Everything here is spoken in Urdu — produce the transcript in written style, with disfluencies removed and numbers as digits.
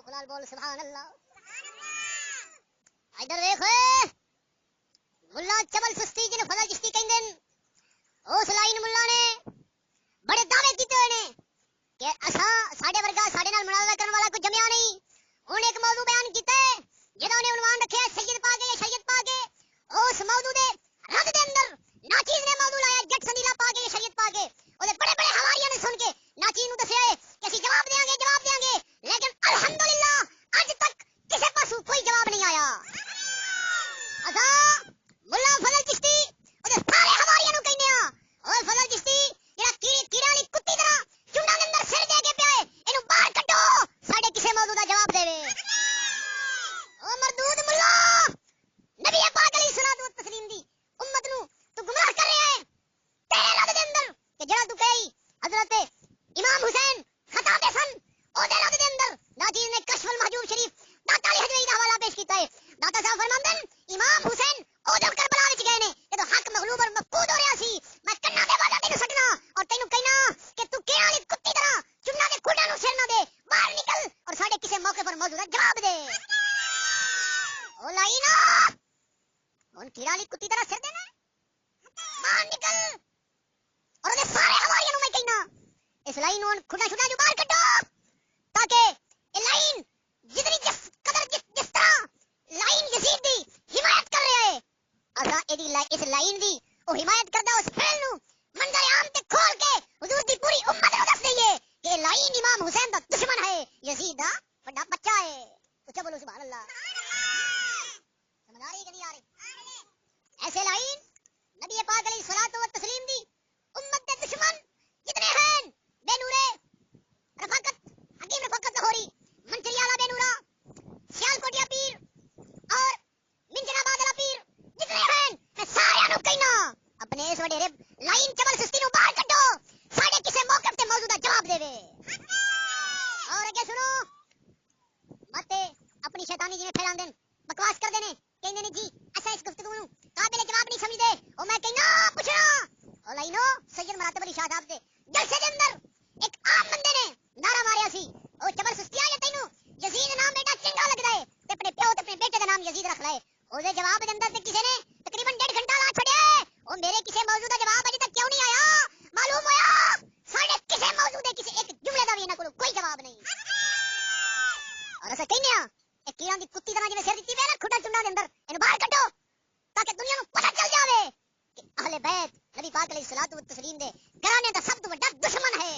شوق نال بول سبحان اللہ. ادھر دیکھ ملا چبل سستی جن فضل چشتی کہندے اس لائن ملا نے بڑے دعوے کیتے ہوئے نے کہ اساں ساڈے ورگا ساڈے نال مناظرہ کرن والا کوئی جمیا نہیں. انہیں ایک موضوع بیان کیتا ہے جہاں نے عنوان رکھیا سید پاک یا شریعت پاک. اس موضوع دے رد دے اندر ناچیز نے موضوع لایا جٹ سنیلا پاک یا شریعت پاک. اودے بڑے بڑے حواریاں نے سن کے ناچیز نو دسیا کہ اسی جواب دیاں گے لیکن الحمدللہ اج تک کسے پاسوں کوئی جواب نہیں آیا. اساں ملا فضل چشتی اودے سارے حواریاں نو کہنے ہاں اوے فضل چشتی جڑا کیڑا والی کتی طرح چونڈا دے اندر سر دے کے پیا ہے اینو باہر کڈو ساڈے کسے موضوع دا جواب دے. او مردود ملا نبی پاک علیہ الصلوۃ والتسلیم دی امت نو تو گمراہ کر رہا ہے تیرے رد دے اندر کہ جڑا تو کہی حضرت امام حسین خطا دے سن او دے رد دے اندر ناجیز نے کشف المحجوب شریف داتا علی حجوی دا حوالہ پیش کیتا ہے. داتا صاحب فرماندن امام حسین او دے کربلا وچ گئے نے جدوں حق مغلوب اور مفقود ہو رہا سی. میں کنا دے والا تینوں سکنا اور تینوں کہنا کہ تو کیڑا والی کتی طرح چمنا دے کھوٹا نو سر نہ دے باہر نکل اور ساڈے کسے موقع پر موضوع دا جواب دے. او لائنا ہن کیڑا والی کتی طرح سر دینا باہر نکل اور دے سارے حواریاں نو میں کہنا اس لائن نو کھڈا چھڈا جو باہر کڈو تاکہ اے لائن جتنی جس طرح لائن یزید دی حمایت کر رہا ہے اساں اس لائن دی او حمایت کردا اس فعل نو منظر عام تے کھول کے حضور دی پوری امت نو دس دئیے کہ لائن امام حسین دا دشمن ہے یزید دا بڑا بچہ ہے. اچھا بولو سبحان اللہ. سمجھ آ رہی کہ نہیں آ رہی؟ ایسے لائن نبی پاک علیہ الصلوۃ والتسلیم دی امت دے دشمن جتنے ہیں بے نورے رفاقت حکیم رفاقت لاہوری منچری والا بے نورا سیال کوٹیا پیر اور منجنا بادلا پیر جتنے ہیں میں سارے نو کہنا اپنے اس وڈیرے لائن چبل سستی نو باہر کڈو ساڈے کسے موقف تے موضوع دا جواب دے وے. اور اگے سنو مت اپنی شیطانی جی میں پھیران دین بکواس کر دینے کہندے نے جی اسا اس گفتگو نو قابل جواب نہیں سمجھدے. او میں کہنا پوچھنا او لائنو سید مراتب علی شاہ صاحب دے جلسے دے اندر ایک عام بندے نے نعرہ ماریا سی او چبل سستی آ تینو یزید نام بیٹا چنگا لگدا ہے تے اپنے پیو تے اپنے بیٹے دا نام یزید رکھ لائے. او دے جواب دے اندر تے کسے نے تقریباً 1.5 گھنٹہ لا چھڑیا ہے. او میرے کسے موضوع دا جواب اجے تک کیوں نہیں آیا؟ معلوم ہویا ساڈے کسے موضوع دے کسے ایک جملے دا وی انہاں کول کوئی جواب نہیں. اور اسا کہنے ہاں اے کیڑاں دی کتی طرح جویں سر دتی وے نا کھڈا چنڈا دے اندر اینو باہر کڈو تاکہ دنیا نو پتہ چل جاوے کہ اہل بیت نبی پاک علیہ الصلوۃ والتسلیم دے گھرانے دا سب تو بڑا دشمن ہے.